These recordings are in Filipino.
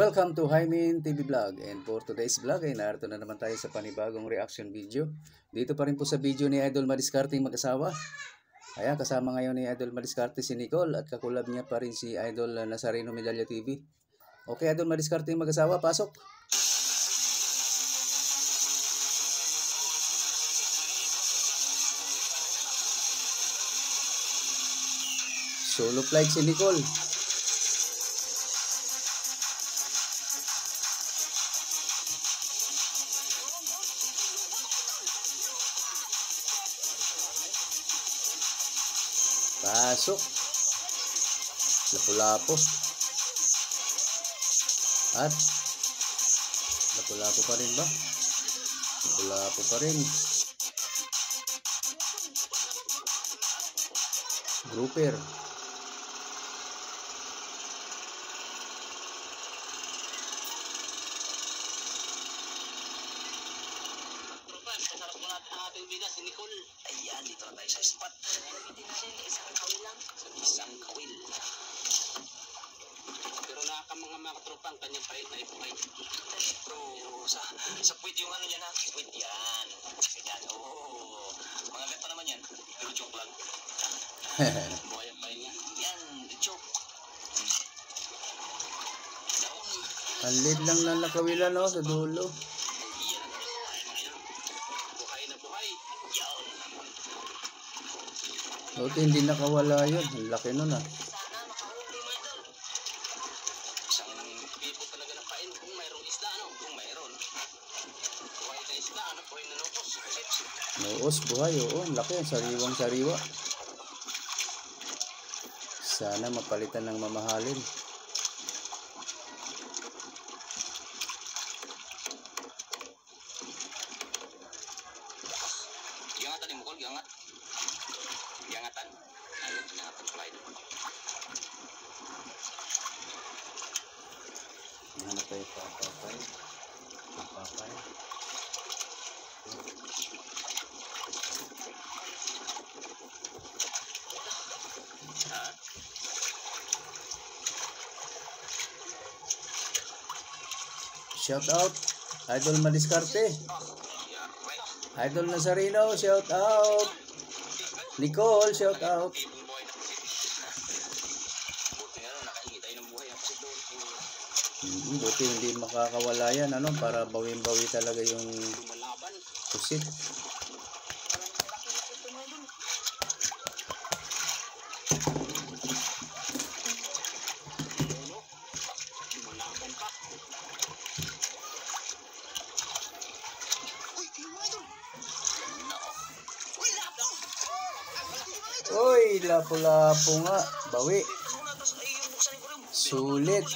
Welcome to Hymin TV Vlog, and for today's vlog ay narito na naman tayo sa panibagong reaction video. Dito pa rin po sa video ni Idol Madiskarte mag-asawa. Ayan, kasama ngayon ni Idol Madiskarte si Nicole at kakulab niya pa rin si Idol Nazareno Medalla TV. Okay, Idol Madiskarte mag-asawa, pasok! Solo flight si Nicole. Pasok. Lapu-lapo. At lapu-lapo pa rin ba? Lapu-lapo pa rin. Grouper. Si Nicole. Ayan, dito na tayo sa spot. Isang kawil lang. Isang kawil. Pero mga katropa ang kanyang pahit na ipukay. Pero sa puwit yung ano yan ha. Puwit yan. Ganyan. Oo. Mga gata naman yan. Pero joke lang. Buhay ang pahit niya. Yan. Joke. Ang lead lang na nakawilan no, sa dulo. Buti hindi nakawala yun. Ang laki nun ah. Isang pipo talaga ng kain kung mayroong isda, ano? Kung mayroon. Buhay na isda, ano? Buhay na nukos. Nuos, buhay. Oo, ang laki. Sariwang sariwa. Sana mapalitan ng mamahalin. Gangatan ni Mukol, gangat. Gangatan. Ayun, gangatan slide. Ano tayo papapay? Papapay. Shout out Idol Madiskarte. Idol Nazareno, shout out. Nicole, shout out. Buti hindi makakawala yan, ano, para bawin-bawi talaga yung pusit. Uy, lapo-lapo nga. Bawi. Sulit.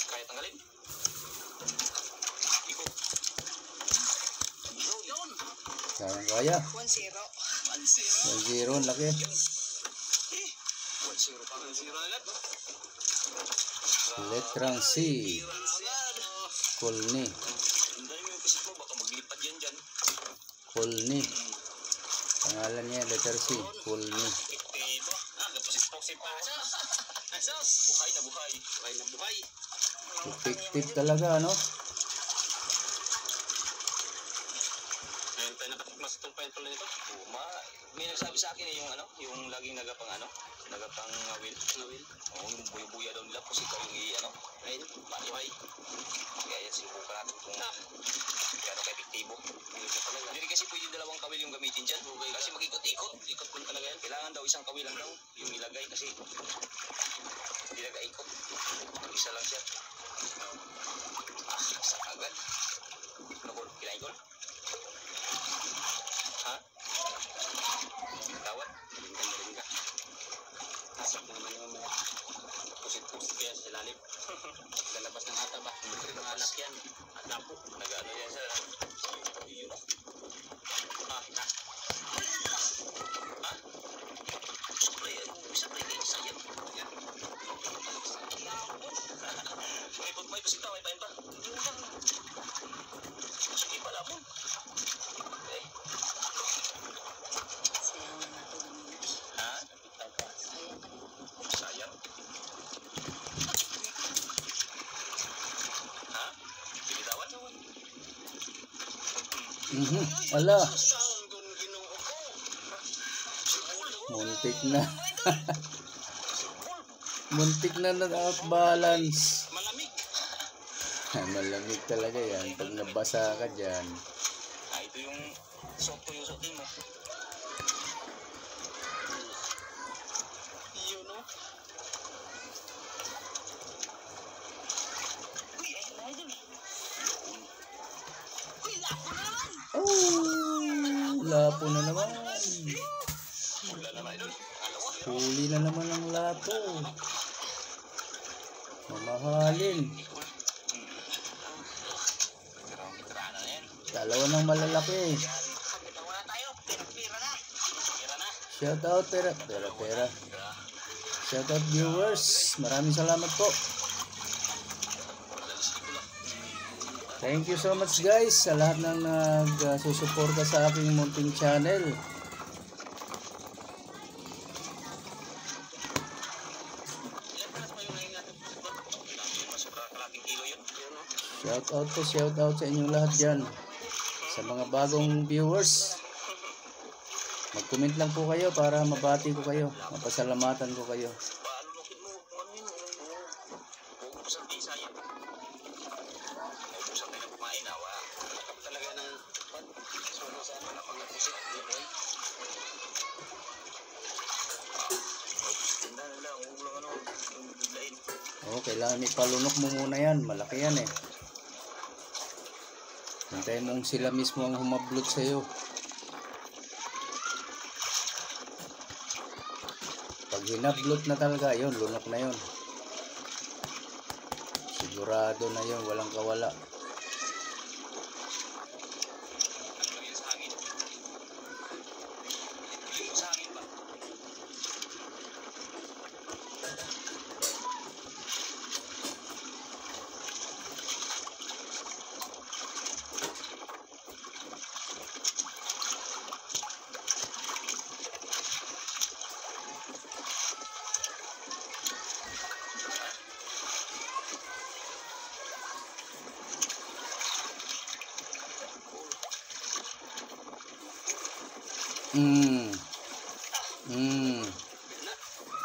Kaya tanggalin. Kaya. 1-0. 1-0, laki. 1-0 pa. 1-0 na lang. Letrang C. Kulni. Kulni. Pangalan niya, letter C. Kulni. Buhay na buhay. Buhay na buhay. Effective talaga, ano? Ngayon tayo nakatikmas itong pentol nito. May nagsabi sa akin yung ano, yung laging nagapang will. Oo, yung buya-buya daw nila. Kasi ikaw yung ano, ayun, buhay. Kaya yan, sinubukan natin kung gano'ng ka-epektibo. Hindi kasi pwede dalawang kawil yung gamitin dyan. Kasi mag-ikot-ikot. Ikot ko talaga yan. Kailangan daw isang kawil lang daw yung ilagay kasi hindi nag-aikot. Isa lang siya. Sa agad. Ano ko? Kinain ko? Ha? Tawad? Ring ka. Asap na naman yung mga pusit-pusit kaya sa lalim. Lalabas ng ata ba? Hindi mga anak yan. At napo. Nag-ano yan sa... Yun. Ha? Sabay kayo sayang. May pasita, may pain pa. Sige pala mo. Ala. Muntik na. Muntik na out balance. Malamig. Malamig talaga yan. Pag nabasa ka dyan. Ito yung suotin mo. Yun o. Uy, ay na idol. Uy, lapo na naman. Oh, lapo na naman. Wala naman idol. Huli na naman ang lapo. Mamahalin. Dalawa ng malalaki. Shout out pera. Shout out viewers. Maraming salamat po. Thank you so much guys sa lahat ng nagsusuporta sa aking munting channel. Shout out sa inyong lahat dyan. Sa mga bagong viewers, mag-comment lang po kayo para mabati ko kayo, mapasalamatan ko kayo. Oh, kailangan ipalunok mo muna yan, malaki yan eh. Hintayin mong sila mismo ang humablot sa'yo. Pag hinablot na talaga, yun, lunok na yun. Sigurado na yun, walang kawala.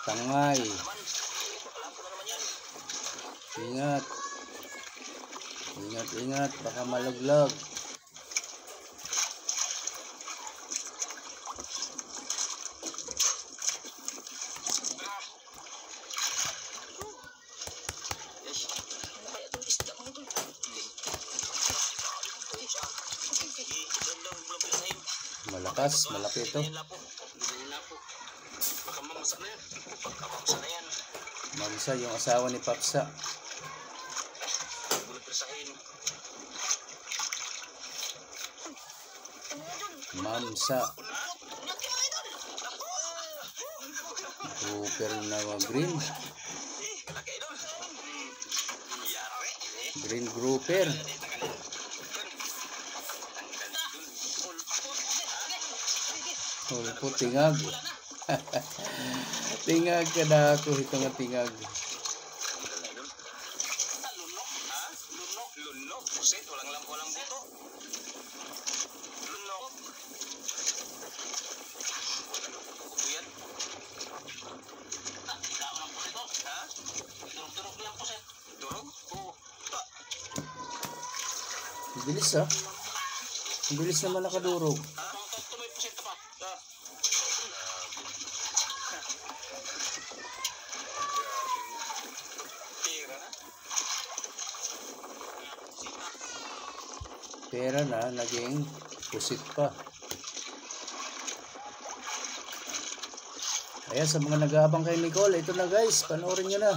Tangay. Ingat, baka malaglag. Malakas, malaki ito. Mamsa, yung asawa ni Papsa. Mamsa. Grouper na green. Green grouper. Hulpo tingag. Tingag ka na ako. Ito nga tingag. Lunok. Pusit. Walang buto. Lunok. Kuyan. Ikaw ng pusit o. Ha? Durog lang pusit. Durog? Oo. Bilis ah. Bilis naman nakadurog. May pusit pa. Pera na, naging pusit pa. Ayan, sa mga nag-aabang kay Nicole, ito na guys, panoorin nyo na.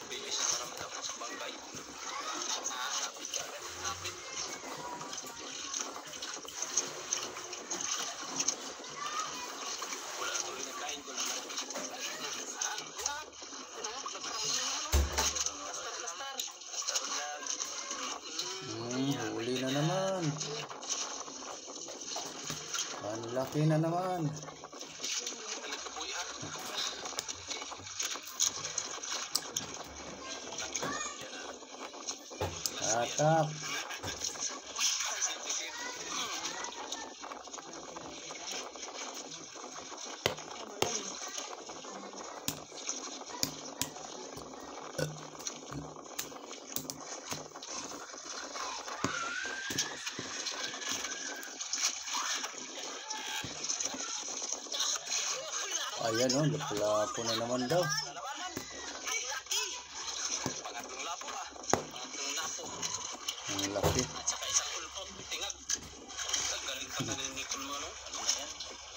Bilis na maramdam mo sa bangkay. Napit ka agad. Napit. Wala tuloy na kain ko naman. Lastar lang. Huli na naman. Ang laki na naman. Atak. Ayan o, lapo na naman daw. Pangatlong lapo ah. Pangatlong lapo. Ang laki. At saka isang ulpot. Tingag. Galing pa na rin Nicole mo, no? Ano na yan?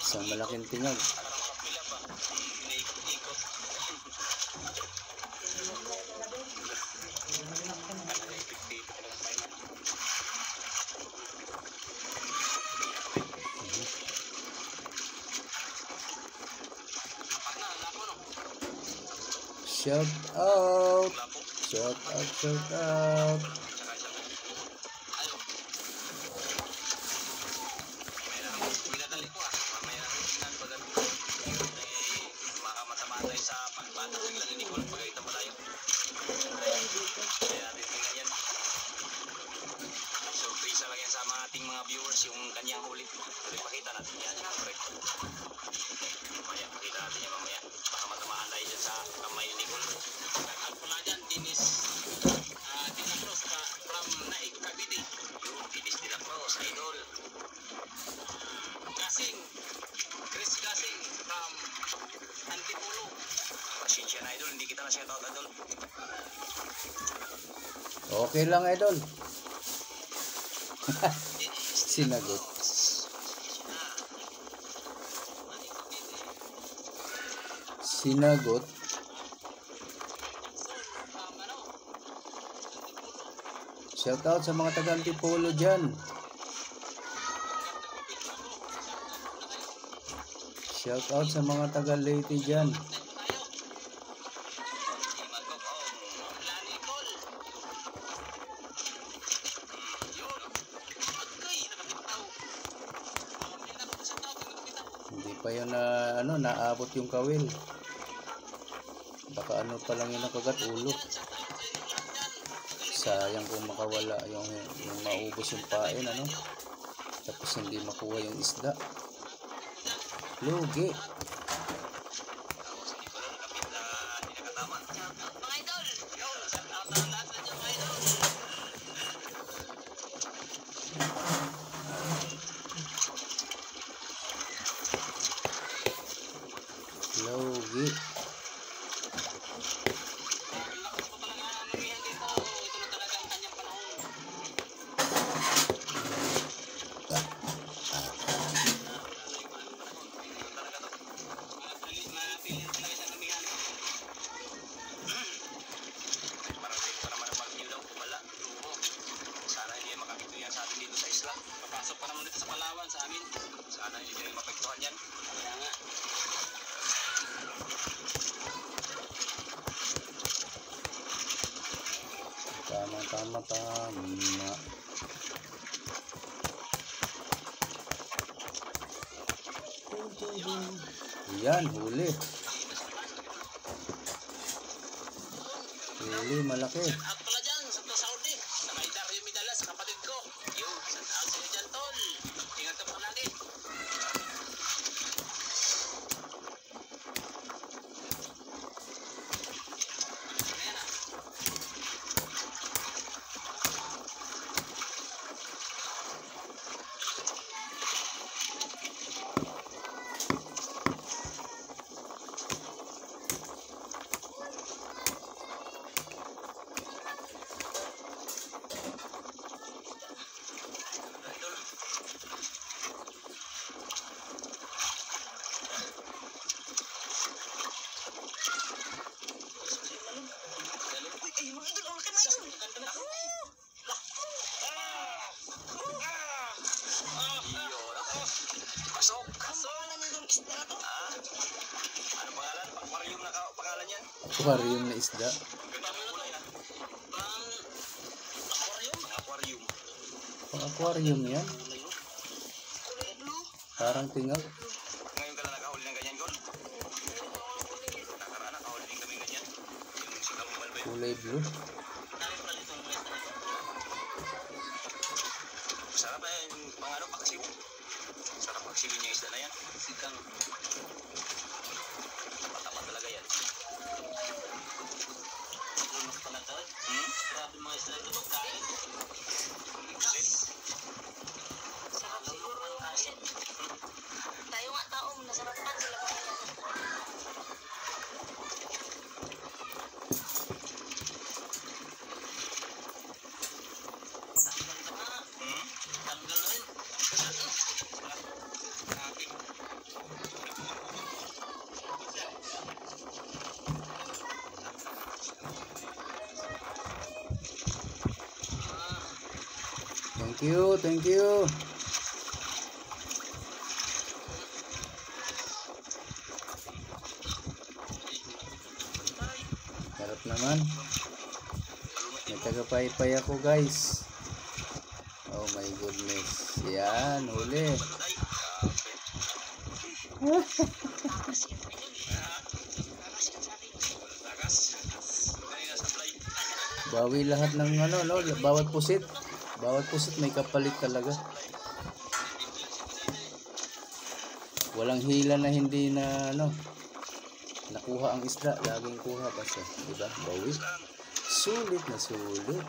Isang malaking tingag. Parang kapila pa. Inaikot-ikot. Shout out. Lapo. Shout out, shout out. Saka isang ayaw. Minadali ko ah. Mamaya natin tingnan pag makamatama tayo sa pagbata. Bigla ni Nicole pagkakita pa tayo. Kaya natin tingnan yan. Surprise lang yan sa mga ating mga viewers yung kanyang huli. Pero ipakita natin yan. Mamaya pakita natin yan mamaya. Baka matamaan tayo dyan sa kamay ni Nicole. At pala dyan, Dennis Cruz from Naik Cavite. Yung Dennis de la Cruz, idol. Chris Gasing from Antipolo. Pasensya na idol, hindi kita na shout out idol. Okay lang, idol. Sinagot. Sinagot. Shout out sa mga taga Antipolo dyan. Shout out sa mga taga Leyte dyan. Hindi pa yun na naabot yung kawil. Baka ano pa lang yun nakagat, ulo. Sayang kung makawala yung maubos yung pain, tapos hindi makuha yung isda. Lugi. Lugi. Papasok pa naman dito sa Palawan sa amin. Sana hindi rin mapektuhan yan. Kaya nga. Tama. Yan, huli. Huli, malaki. At pala dyan, sa Saudi. Sa may Dario Midalas, kapatid ko. Yung, saan sila dyan, tol. Ingat ka pa lagi. Aquarium na isda. Ang ganda ng kulay ha. Pang aquarium? Pang aquarium. Pang aquarium yan. Kulay blue. Parang tingaw. Ngayon ka lang nakahuli ng ganyan, Gol? Nakaraan nakahuli din kami ganyan. Yung sigaw ng balbay. Kulay blue. Sarap yung pang ano, paksiw. Sarap paksiwin yung isda na yan. Sikang. Tapa-tapa talaga yan. Tulog pala tayo. Grabe mga isda ito magkain. Sarap siguro yung asin. Tayo nga tao, nasarapan sila pa yan. Tanggal na rin. Thank you, thank you. Sarap naman. May tagapaypay ako guys. Oh my goodness. Yan, huli. Takas yan. Takas yan sa akin. Tagas. Kanina sa fly. Bawi lahat ng ano, no? Bawat pusit. Bawat pusit may kapalit talaga. Walang hila na hindi na ano, nakuha ang isda. Laging kuha basta. Diba? Bawi. Sulit na sulit.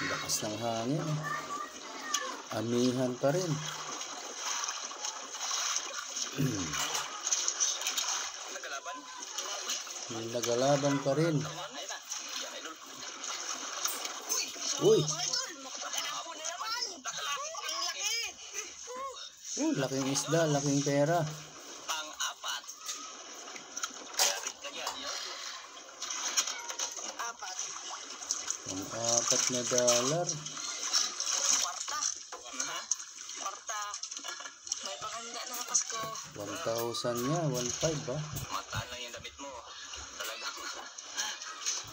Lakas ng hangin. Amihan pa rin. Nagalaban? Nagalaban pa rin. Ayun na. Yan, idol. Uy! Ako na naman. Ang laki. Laking isda, laking pera. Pang-apat. Yarit ka dyan. Apat. Ang $4. Kwarta. Kwarta. May panghanda na sa Pasko. 1,000 niya, 1,500 ba? Mataan lang yung damit mo. Talagang.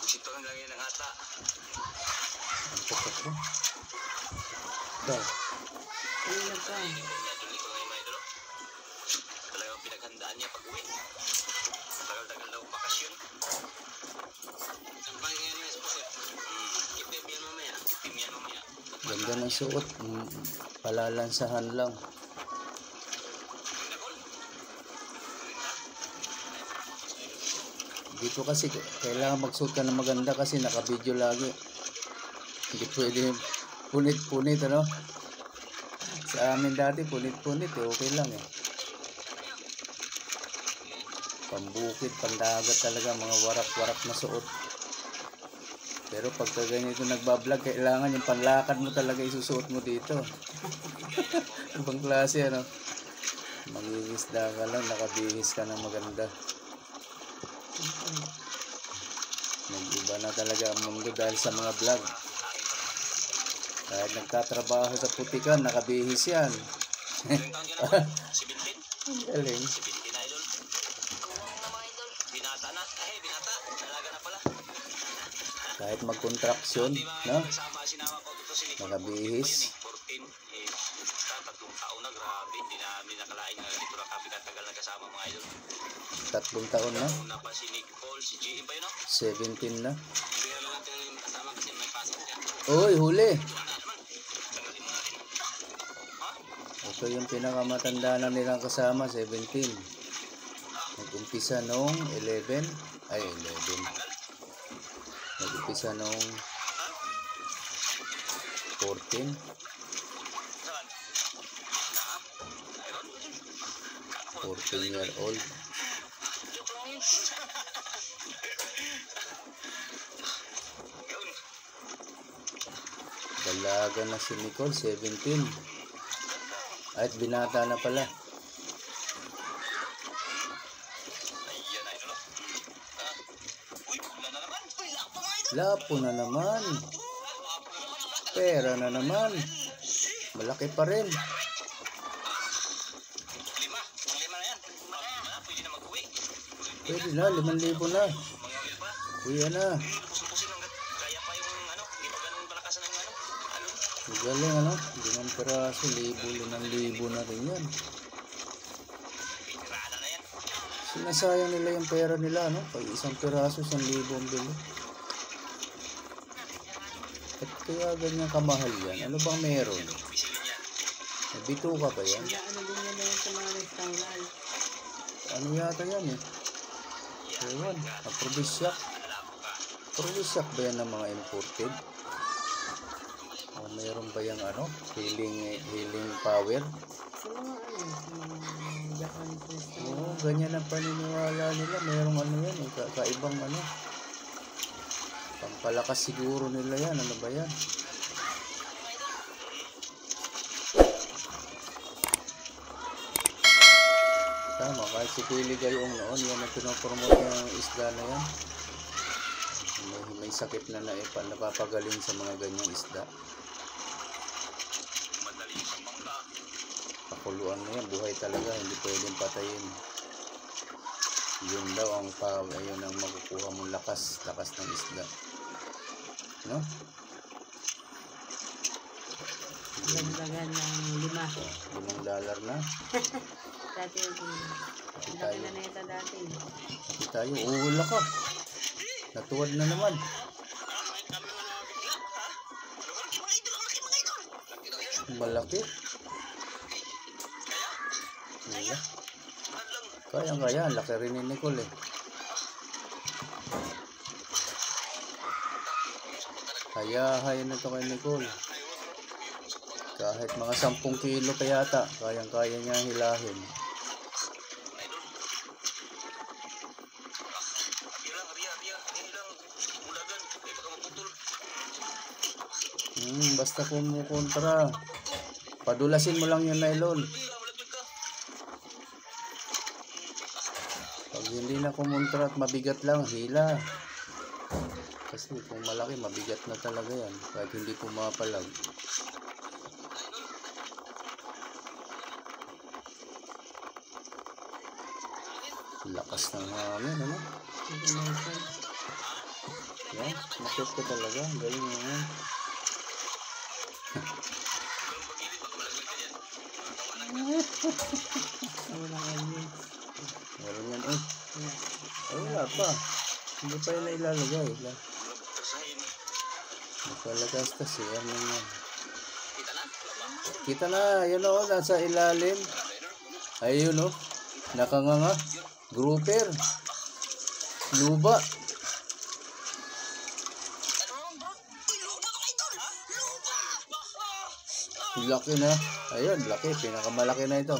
Sito hanggang yan ang ata. Ang pokok ko. Ikaw. Ilag ka. Yan yung liko ngayon, mga idol. Talagang pinaghandaan niya pag-uwi. Tagal-tagal daw bakasyon. Ang pangin ngayon yung esposo. Ipim yan mamaya. Ipim yan mamaya. Ganda ng suot. Palalansahan lang. Dito kasi kailangan magsuot ka ng maganda kasi naka-video lagi. Hindi pwede punit-punit, ano? Sa amin dati punit-punit eh, okay lang eh. Pambukid, pandagat talaga, mga warak-warak na suot. Pero pagka ganito nagbablog, kailangan yung panlakad mo talaga isusuot mo dito. Ibang klase, ano? Mangingisda ka lang, nakabihis ka ng maganda. Nag-iba na talaga ang mundo dahil sa mga vlog. Kahit nagtatrabaho sa putikan, nakabihis yan. Ilang taon ka na? 17? Ang galing. 17 na, idol. Kuwang na mga idol. Binata na. Binata. Dalaga na pala. Kahit mag-contraction, no? Kasama, sinama ko dito si Nicole. Nakabihis. 14. Tatlong taon na, grabe. Hindi namin nakalain na ganito na kami katagal na kasama, mga idol. 3 taon na. Una pa si Nicole, si GM pa yun, no? 17 na. Hindi naman natin yung kasama kasi may pasok siya. Uy, huli! Wala naman. Tanggalin mo natin. Ha? Ito yung pinakamatanda na nilang kasama, 17. Nag-umpisa noong 11. Ay, 11. Tanggal? Nag-umpisa noong Ha? 14. Saan? Ayun? 14-year-old. Joke lang yun. Yun. Dalaga na si Nicole, 17. At binata na pala. Ayan na, idol. Uy, wala na naman. Uy, lako mga idol. Lapo na naman. Pera na naman. Malaki pa rin. Lima na yan. Pwede na mag-uwi. Pwede na, 5,000 na. Mga will pa. Kuya na. Pusing-pusing hanggat kaya pa yung ano, hindi pa ganun palakasan ng ano. Magaling ano. 5 peraso, 1,000 na rin yan. Pirada na yan. Sinasayang nila yung pera nila, no? Pag isang peraso, 1,000 ang bili. At kaya ganyan kamahal yan. Ano bang meron? Pisilin yan. Nabito ka ba yan? Ano din yan yung sa mga restaurant. Ano yata yan eh? Ewan, aphrodisiac. Aphrodisiac ba yan ng mga imported? O mayroon ba yung ano? Healing power? Sa mga sa mga Japanese restaurant. Oo, ganyan ang paniniwala nila. Mayroong ano yan eh, kaibang ano. Pampalakas siguro nila yan. Ano ba yan? Tama, kahit si Pili Gayong noon, yan ang pinopromote ng isda na yan. May sakit na napapagaling sa mga ganyang isda. Madali sa bangka. Pakuluan na yan, buhay talaga, hindi pwedeng patayin. Yun daw ang ayun ang makukuha mong lakas ng isda. No? Dagdagan ng 5. $5 na. Dati yung Pati laki tayo, na neta dati. pati tayo, uula ka. Natuwad na naman. Malaki. Kaya. Kaya, laki rin ni Nicole eh. Hayahay na to kay Nicole. Kahit mga 10 kilo pa yata, kayang-kaya niya hilahin. Basta kumukontra. Padulasin mo lang yung nylon. Pag hindi na kumontra at mabigat lang, hila. Kasi kung malaki, mabigat na talaga yan. Kahit hindi pumapalag. Lakas ng hangin, ano? Yan, makit ko talaga. Galing mo yan. Meron yan eh. Wala pa. Hindi pa yun na ilalagay. Napalagastas eh. Ano yan? Kita na. Yun o. Nasa ilalim. Ayun o. Nakanganga. Grouper. Luba. Laki na. Ayun, laki. Pinakamalaki na ito.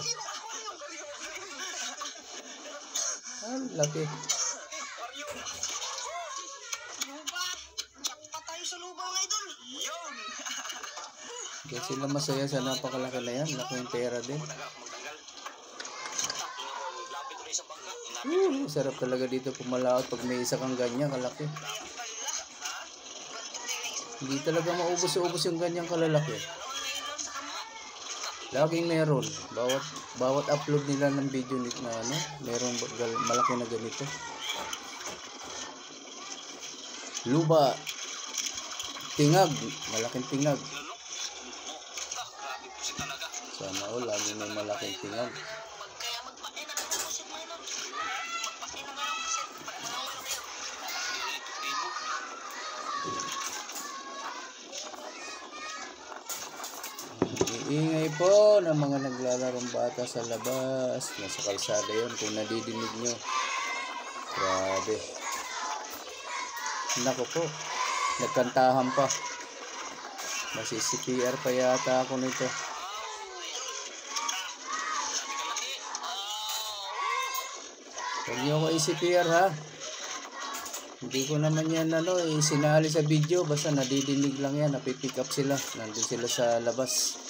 Ah, laki. Kaya sila masaya sa napakalaki na yan. Laki yung pera din. Sarap talaga dito pumalaot pag may isa kang ganyan kalaki. Hindi talaga maubos-ubos yung ganyang kalalaki. Laging meron. Bawat upload nila ng video na ano, meron malaki na ganito. Luba. Tingag. Malaking tingag. Sana lagi may malaking tingag. Iingay po ng mga naglalarong bata sa labas. Nasa kalsada yun kung nadidinig nyo. Grabe. Nako po. Nagkantahan pa. Masi-CPR pa yata ako nito. Huwag nyo ako i-CPR ha. Hindi ko naman yan sinali sa video. Basta nadidinig lang yan. Napipick up sila. Nandun sila sa labas.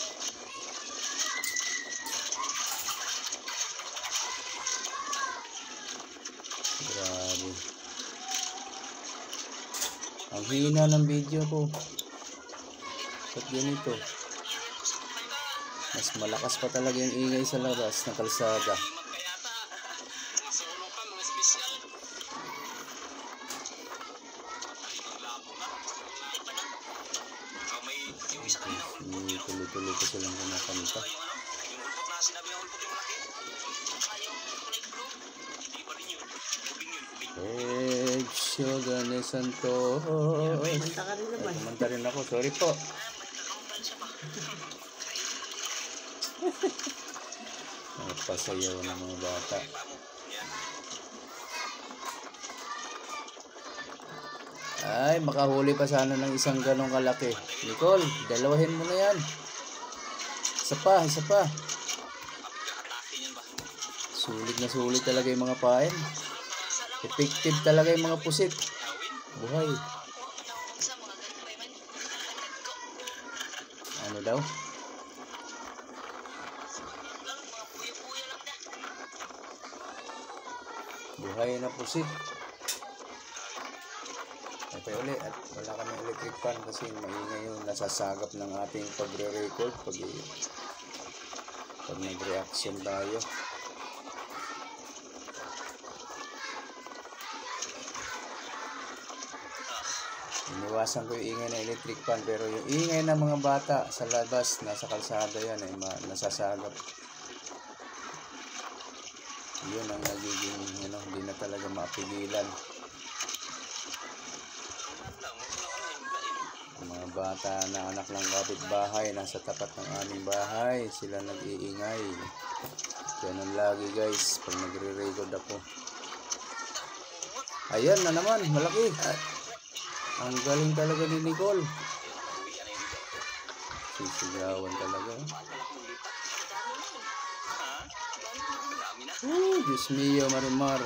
Grabe. Ang hina ng video ko. Ba't ganito? Mas malakas pa talaga yung ingay sa labas ng kalsada. Magkayata. Mga solo ka, mga special. Labo na. May yung isa kanina ulpot yun. Tuloy-tuloy ko silang kumakanta. Yung ano, yung ulpot na sinabi ng ulpot yung malaki. Yung kulay blue. Hindi pa rin yun. Ubing yun, ubing. Sugar ni Santos. Kanta ka rin Ay, naman. kumanta rin ako. Sorry po. Nakauban siya ba? Pasayaw ng mga bata. Ay, makahuli pa sana ng isang ganong kalaki. Nicole, dalawahin mo na yan. Isa pa, isa pa. Atake niyan ba? Sulit na sulit talaga yung mga pain. Effective talaga yung mga pusit. Gawin? Buhay. Sa mga ganito ba man? Nagko. Ano daw? Lang, mga puya-puya lang na. Buhay na pusit. Ito uli at wala kami electric fan kasi maingay yung nasasagap ng ating pagre-record pag nag-reaction tayo. Iniwasan ko yung ingay ng electric fan pero yung ingay ng mga bata sa labas nasa kalsada yan ay nasasagap. Yun ang nagiging hindi na talaga mapigilan. Mga bata na anak ng kapitbahay nasa tapat ng aming bahay, sila nag-iingay. Ganun lagi guys pag nagre-record ako. Ayan na naman, malaki. Ang galing talaga ni Nicole. Sisigawan talaga. Diyos mio, Marimar.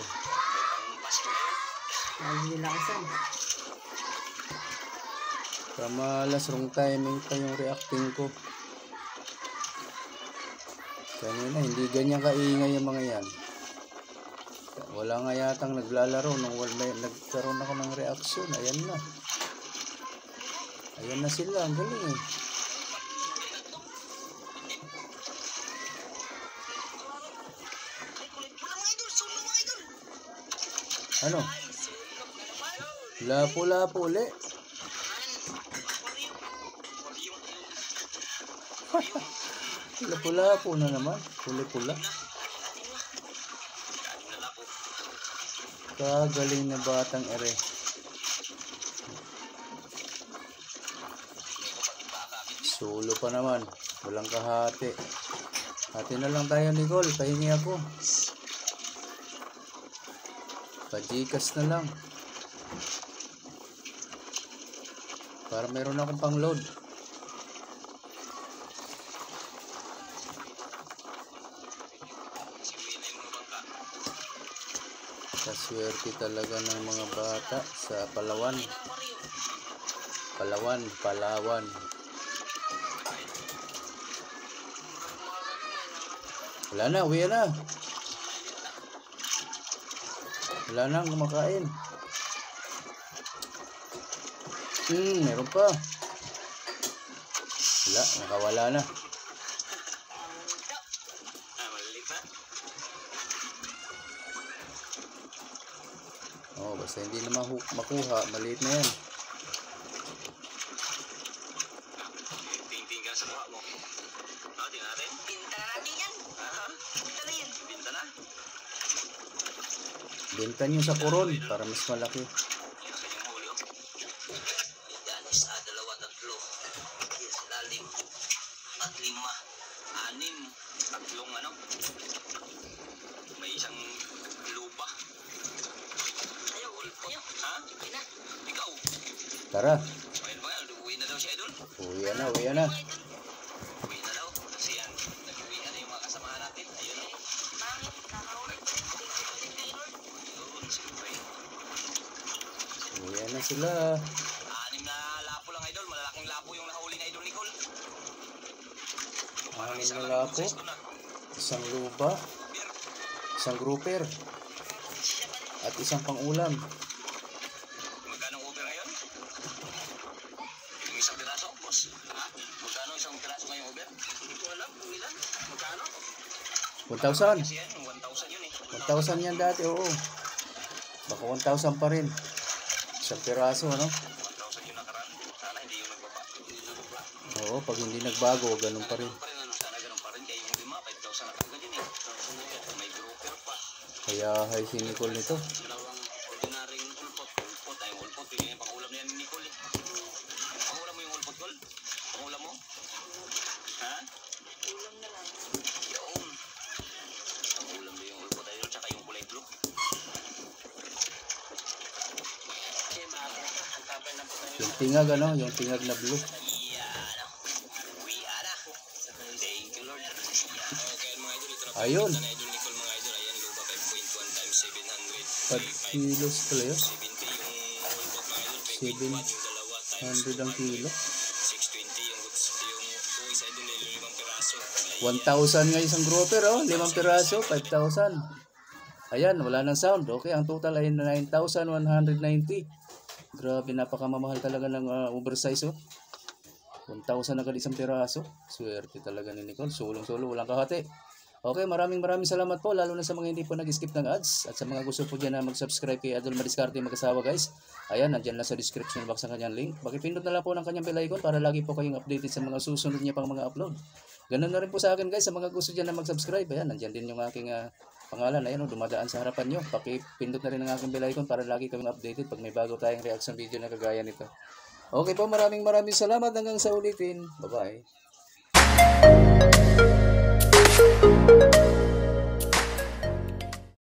Lagi nilakasan. Kamalas, wrong timing pa yung reacting ko. Kanina, hindi ganyan kaingay yung mga yan. Wala nga yatang naglalaro nung nagkaroon ako ng reaction. Ayan na. Ayan na sila. Ang galing eh. Ano? Lapo-lapo uli. Lapo-lapo na naman. Puli-pula. Kagaling na batang ere. Solo pa naman. Walang kahati. Hati na lang tayo, Nicole. Pahingi ako. Pajikas na lang. Para meron akong pang load. Kaswerte talaga ng mga bata sa Palawan. Palawan. Wala na, uwi na. Wala nang kumakain. Meron pa. Wala, nakawala na. Oh, basta hindi na makuha, maliit na yan. Tingting ka sa mukha mo. Tingnan natin. Pinta na natin yan. Pinta na yan. Binta na. Benta nyo sa Coron para mas malaki. Yan sa yung huli. Yan isa, dalawa, tatlo. Yes, lalim. At lima. Anim. Tatlong ano. May isang lupa. Ayaw, ulpo. Ha? Ina. Ikaw. Tara. Ayun ba? Uwi na daw si Idol. Uwi na. Uwi na daw. Kasi yan. Nag-uwi na yung mga kasamahan natin. Ayun o. Pangit. Nakahuli. Taylor. Yun, siyempre. Uwi na sila. Anim na lapo lang, Idol. Malalaking lapo yung nahuli ni Idol Nicole. Anim na lapo. Size ko na. Isang lupa. Isang grouper. At isang pang-ulam. Magkano over ngayon? isang piraso, boss. Ha? Magkano isang piraso ngayong Uber? Hindi ko alam kung ilan. Magkano? 1,000. Kasi yan, 1,000 yun eh. 1,000 yan dati, oo. Baka 1,000 pa rin. Isang piraso, ano? 1,000 yung nakaraan. Sana hindi yung nagbaba. Oo, pag hindi nagbago, ganun pa rin. Sana ganun pa rin. Kaya yung lima, 5,000 na kagad yun eh. May grouper pa. Kaya hay si Nicole nito. Dalawang ordinaryong ulpot. Ulpot ay ulpot. Yun yung pangulam na yan ni Nicole eh. Pangulam mo yung ulpot, Col? Pangulam mo? Ha? Ulam na lang. Yung. Pangulam na yung ulpot ay tsaka yung kulay blue. Kasi maaga na. Ang tabay na po tayo. Yung tingag, ano? Yung tingag na blue. We are. Thank you, Lord. Okay, mga idol, ito na po. Ayun. Ito na idol Nicole, mga idol. Ayan, lupa 5.1 times 700. 5 kilos pala yun. 70 yung ulpot, mga idol. 700 yung dalawa times ang kilo. 620 yung isa idol, 5 piraso. 1,000 nga isang grouper, oh. 5 piraso, 5,000. Ayan, wala nang sound. Okay, ang total ay 9,190. Grabe, napakamamahal talaga ng oversize, oh. 1,000 agad isang piraso. Swerte talaga ni Nicole. Sulong-sulo, walang kahati. Okay, maraming salamat po, lalo na sa mga hindi po nag-skip ng ads at sa mga gusto po dyan na mag-subscribe kay Idol Madiskarte Mag-asawa, guys. Ayan, nandyan na sa description box ang kanyang link. Pakipindot na lang po ng kanyang bell icon para lagi po kayong updated sa mga susunod niya pang mga upload. Ganun na rin po sa akin, guys, sa mga gusto dyan na mag-subscribe. Ayan, nandyan din yung aking pangalan. Ayan, dumadaan sa harapan nyo. Pakipindot na rin ang aking bell icon para lagi kayong updated pag may bago tayong reaction video na kagaya nito. Okay po, maraming salamat hanggang sa ulitin. Bye-bye.